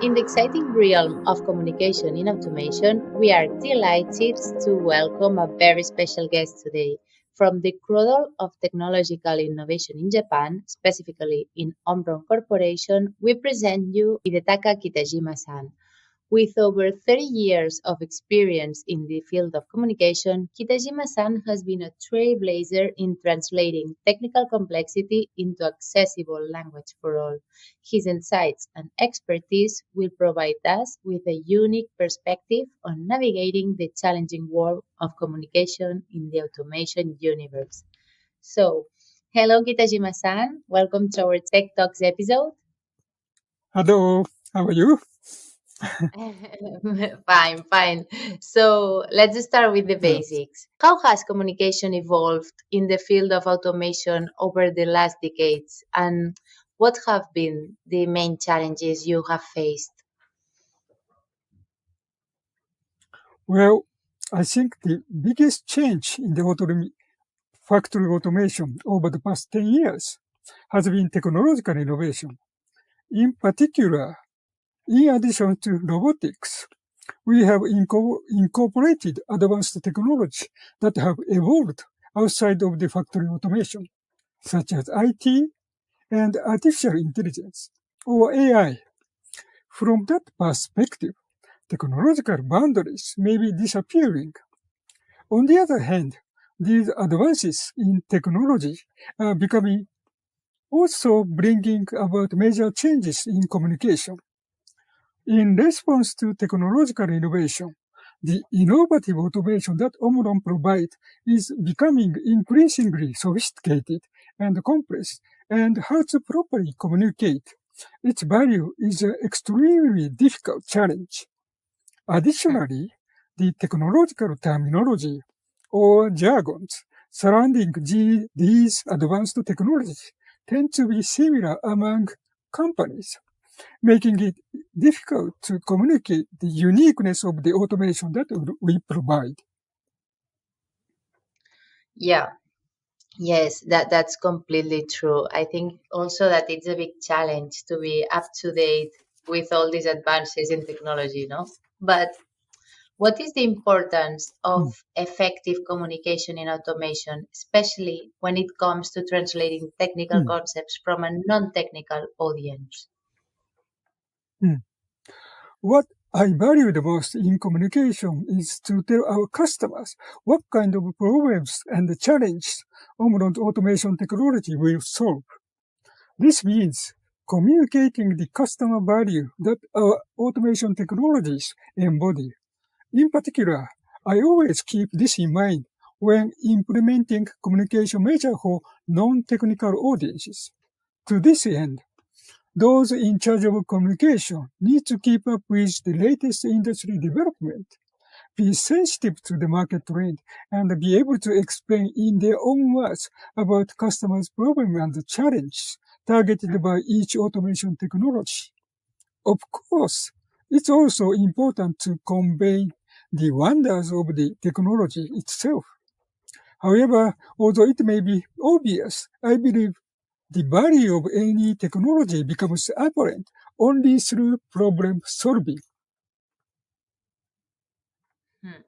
In the exciting realm of communication in automation, we are delighted to welcome a very special guest today. From the cradle of technological innovation in Japan, specifically in Omron Corporation, we present you Hidetaka Kitajima-san. With over 30 years of experience in the field of communication, Kitajima-san has been a trailblazer in translating technical complexity into accessible language for all. His insights and expertise will provide us with a unique perspective on navigating the challenging world of communication in the automation universe. So, hello Kitajima-san, welcome to our Tech Talks episode. Hello, how are you? Fine, fine. So let's start with the Yes. basics. How has communication evolved in the field of automation over the last decades? And what have been the main challenges you have faced? Well, I think the biggest change in the factory automation over the past 10 years has been technological innovation. In particular, in addition to robotics, we have incorporated advanced technology that have evolved outside of the factory automation, such as IT and artificial intelligence, or AI. From that perspective, technological boundaries may be disappearing. On the other hand, these advances in technology are becoming also bringing about major changes in communication. In response to technological innovation, the innovative automation that Omron provides is becoming increasingly sophisticated and complex, and how to properly communicate its value is an extremely difficult challenge. Additionally, the technological terminology or jargons surrounding these advanced technologies tend to be similar among companies, making it difficult to communicate the uniqueness of the automation that we provide. Yeah, yes, that's completely true. I think also that it's a big challenge to be up to date with all these advances in technology, no? But what is the importance of Mm, effective communication in automation, especially when it comes to translating technical mm, concepts from a non technical audience? mm. What I value the most in communication is to tell our customers what kind of problems and challenges Omron's automation technology will solve. This means communicating the customer value that our automation technologies embody. In particular, I always keep this in mind when implementing communication measures for non-technical audiences. To this end, those in charge of communication need to keep up with the latest industry development, be sensitive to the market trend, and be able to explain in their own words about customers' problem and challenges targeted by each automation technology. Of course, it's also important to convey the wonders of the technology itself. However, although it may be obvious, I believe the value of any technology becomes apparent only through problem solving. Hmm.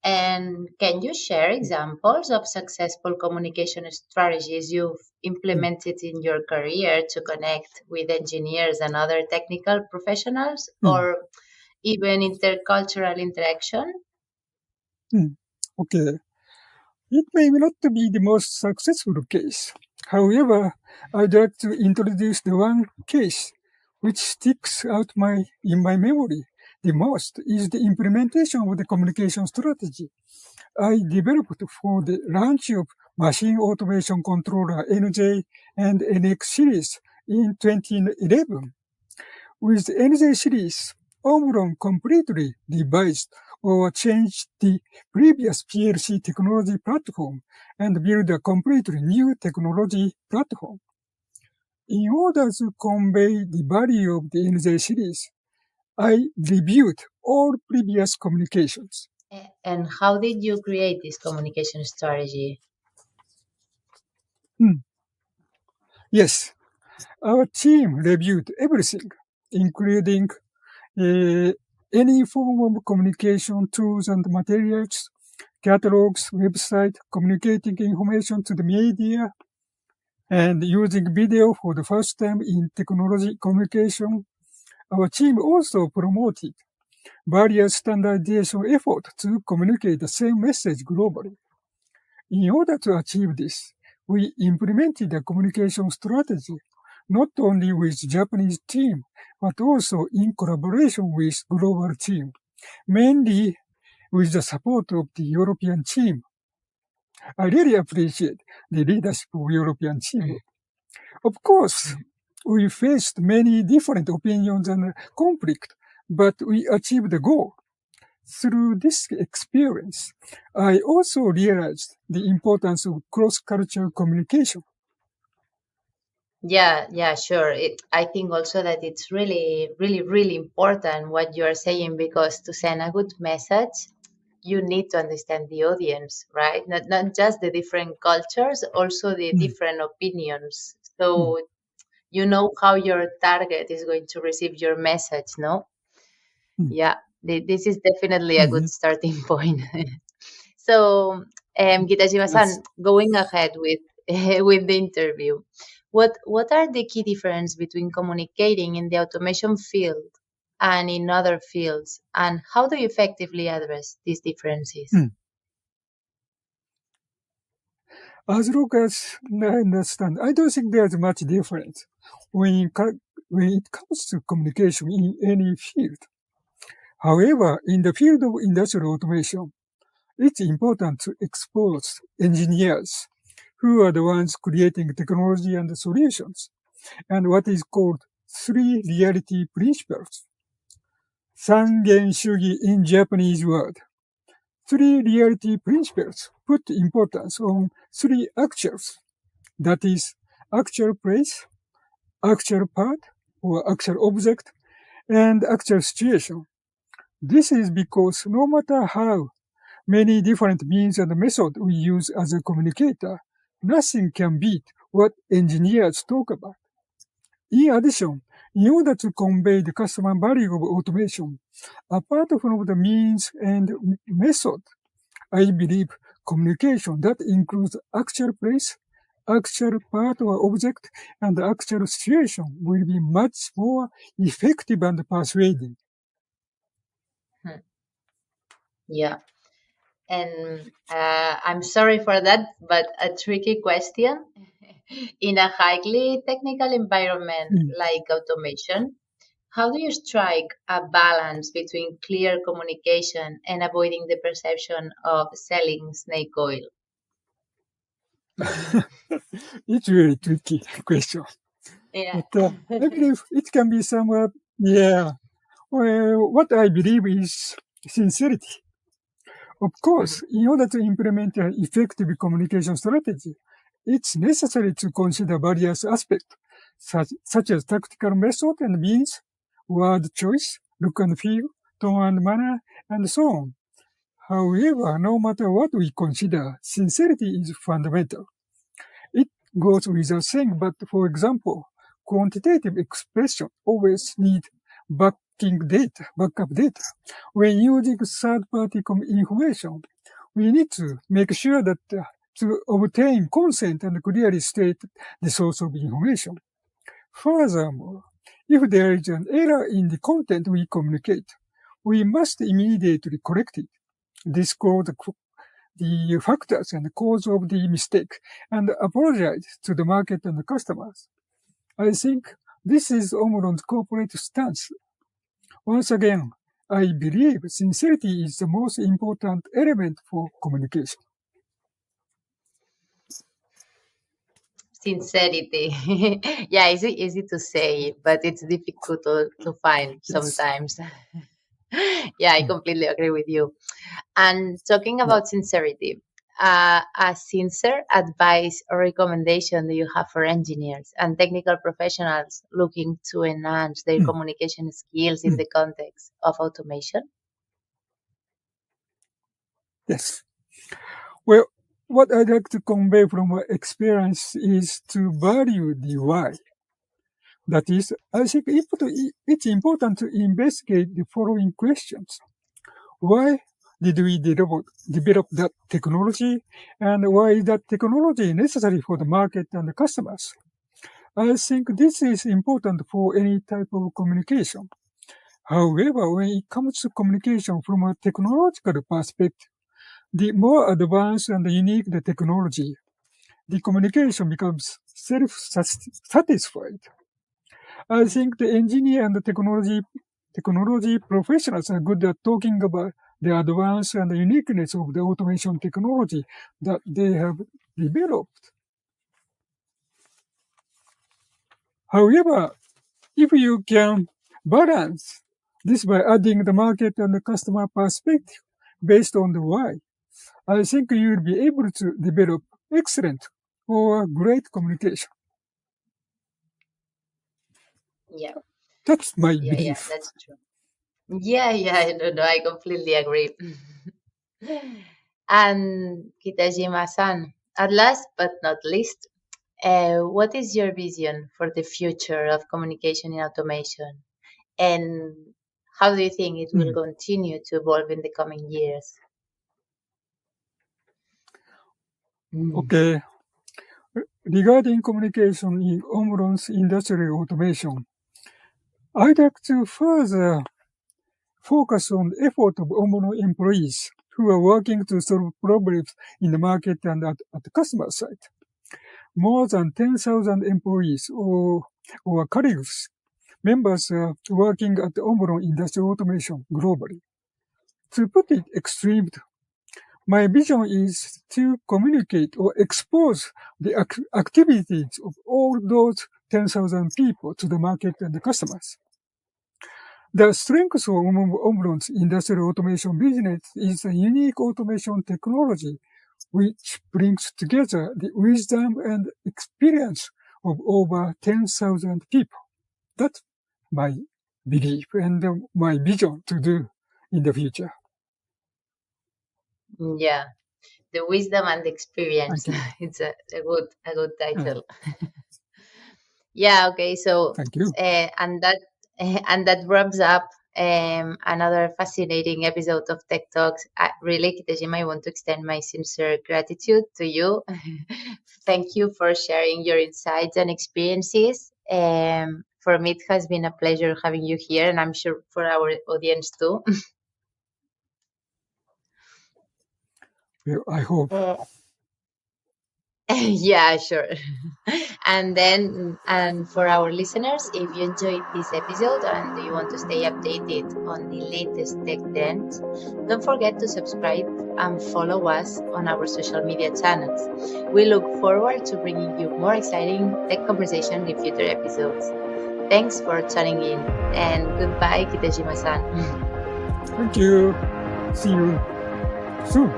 And can you share examples of successful communication strategies you've Mm, implemented in your career to connect with engineers and other technical professionals mm, or even intercultural interaction? mm. Okay. It may not be the most successful case. However, I'd like to introduce the one case which sticks out in my memory the most is the implementation of the communication strategy I developed for the launch of machine automation controller NJ and NX series in 2011. With the NJ series, Omron completely revised or changed the previous PLC technology platform and built a completely new technology platform. In order to convey the value of the NJ series, I reviewed all previous communications. And how did you create this communication strategy? Hmm. Yes, our team reviewed everything, including any form of communication tools and materials, catalogs, website, communicating information to the media, and using video for the first time in technology communication. Our team also promoted various standardization efforts to communicate the same message globally. In order to achieve this, we implemented a communication strategy not only with Japanese team, but also in collaboration with global team, mainly with the support of the European team. I really appreciate the leadership of European team. Of course, we faced many different opinions and conflict, but we achieved the goal. Through this experience, I also realized the importance of cross-cultural communication. Yeah, sure. I think also that it's really important what you are saying, because to send a good message, you need to understand the audience, right? Not just the different cultures, also the Mm, different opinions. mm, So you know how your target is going to receive your message, no? mm. Yeah, this is definitely a good Mhm. starting point. So, Yes. Kitajima-san, going ahead with with the interview, what are the key differences between communicating in the automation field and in other fields, and how do you effectively address these differences? Mm. As long as I understand, I don't think there's much difference when it comes to communication in any field. However, in the field of industrial automation, it's important to expose engineers who are the ones creating technology and solutions, and what is called three reality principles. San-Gen-Shugi in Japanese word. Three reality principles put importance on three actuals. That is, actual place, actual part or actual object, and actual situation. This is because no matter how many different means and methods we use as a communicator, nothing can beat what engineers talk about. In addition, in order to convey the customer value of automation, apart from the means and method, I believe communication that includes actual place, actual part or object, and actual situation will be much more effective and persuading. Hmm. Yeah. And I'm sorry for that, but a tricky question. In a highly technical environment Mm. like automation, how do you strike a balance between clear communication and avoiding the perception of selling snake oil? It's really tricky question. Yeah. But I believe it can be somewhat, yeah. Well, what I believe is sincerity. Of course, in order to implement an effective communication strategy, it's necessary to consider various aspects, such as tactical method and means, word choice, look and feel, tone and manner, and so on. However, no matter what we consider, sincerity is fundamental. It goes without saying, but for example, quantitative expression always need backup data. When using third-party information, we need to make sure that to obtain consent and clearly state the source of information. Furthermore, if there is an error in the content we communicate, we must immediately correct it, disclose the factors and cause of the mistake, and apologize to the market and the customers. I think this is Omron's corporate stance. Once again, I believe sincerity is the most important element for communication. Sincerity. Yeah, easy to say, but it's difficult to find Yes. sometimes. Yeah, I Mm. completely agree with you. And talking Yeah. about sincerity, a sincere advice or recommendation do you have for engineers and technical professionals looking to enhance their Mm. communication skills in Mm. the context of automation? Yes. Well, what I'd like to convey from my experience is to value the why. That is, I think it's important to investigate the following questions. Why did we develop that technology, and why is that technology necessary for the market and the customers? I think this is important for any type of communication. However, when it comes to communication from a technological perspective, the more advanced and unique the technology, the communication becomes self-satisfied. I think the engineer and the technology professionals are good at talking about the advance and the uniqueness of the automation technology that they have developed. However, if you can balance this by adding the market and the customer perspective based on the why, I think you will be able to develop excellent or great communication. Yeah, That's my yeah, belief. that's true. Yeah, no, I completely agree. And Kitajima-san, at last but not least, what is your vision for the future of communication in automation? And how do you think it will continue to evolve in the coming years? Okay. Regarding communication in Omron's industrial automation, I'd like to further focus on the effort of Omron employees who are working to solve problems in the market and at the customer side. More than 10,000 employees or colleagues, members are working at Omron industrial automation globally. To put it extremely, my vision is to communicate or expose the activities of all those 10,000 people to the market and the customers. The strength of Omron's industrial automation business is a unique automation technology which brings together the wisdom and experience of over 10,000 people. That's my belief and my vision to do in the future. Yeah, the wisdom and experience. Thank you. It's a good title. Yeah, okay. So, Thank you. and that and that wraps up another fascinating episode of Tech Talks. Really, Kitajima, I want to extend my sincere gratitude to you. Thank you for sharing your insights and experiences. For me, it has been a pleasure having you here, and I'm sure for our audience too. Well, I hope. Yeah, sure. And for our listeners, if you enjoyed this episode and you want to stay updated on the latest tech trends, don't forget to subscribe and follow us on our social media channels. We look forward to bringing you more exciting tech conversation in future episodes. Thanks for tuning in, and goodbye, Kitajima-san. Thank you. See you soon.